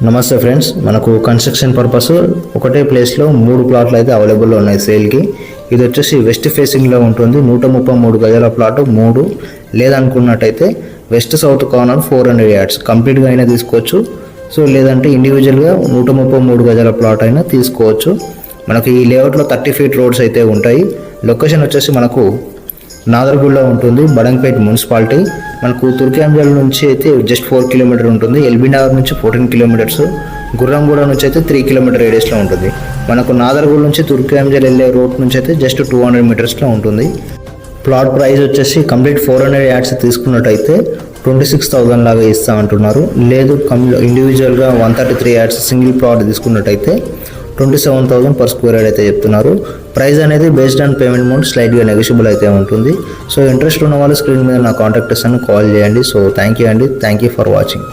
నమస్తే ఫ్రెండ్స్, మనకు construction purpose ఒకటే ప్లేస్లో 3 ప్లాట్లు అయితే అవైలబుల్లో ఉన్నాయి సేల్కి. ఇది వచ్చేసి వెస్ట్ ఫేసింగ్లో ఉంటుంది. 133 గజాల ప్లాట్ 3, లేదనుకున్నట్టయితే వెస్ట్ సౌత్ కార్నర్ 400 yards కంప్లీట్గా అయినా తీసుకోవచ్చు. సో లేదంటే ఇండివిజువల్గా 133 గజాల ప్లాట్ అయినా తీసుకోవచ్చు. మనకి ఈ లేఅవుట్లో 30 feet రోడ్స్ అయితే ఉంటాయి. లొకేషన్ వచ్చేసి మనకు నాదర్గూడలో ఉంటుంది, బడంగపేట్ మున్సిపాలిటీ. మనకు తుర్కియాంజల్ నుంచి అయితే జస్ట్ 4 kilometers ఉంటుంది. ఎల్బీ నగర్ నుంచి 14 kilometers, గుర్రంగూడ నుంచి అయితే 3 kilometer రేడియస్లో ఉంటుంది. మనకు నాదర్గూడ నుంచి తుర్కియాంజల్ వెళ్ళే రోడ్ నుంచి అయితే జస్ట్ 200 metersలో ఉంటుంది. ప్లాట్ ప్రైస్ వచ్చేసి కంప్లీట్ 400 yards తీసుకున్నట్టయితే 26,000 లాగా ఇస్తా అంటున్నారు. లేదు ఇండివిజువల్గా 133 yards సింగిల్ ప్లాట్ తీసుకున్నట్టయితే 27,000 per square yard అయితే చెప్తున్నారు. ప్రైస్ అనేది బేస్డ్ ఆన్ పేమెంట్ అమౌంట్ స్లైట్గా నెగోషియబుల్ అయితే ఉంటుంది. సో ఇంట్రెస్ట్ ఉన్న వాళ్ళు స్క్రీన్ మీద నా కాంటాక్ట్ చేస్తాను, కాల్ చేయండి. సో థ్యాంక్ యూ అండి, థ్యాంక్ యూ ఫర్ వాచింగ్.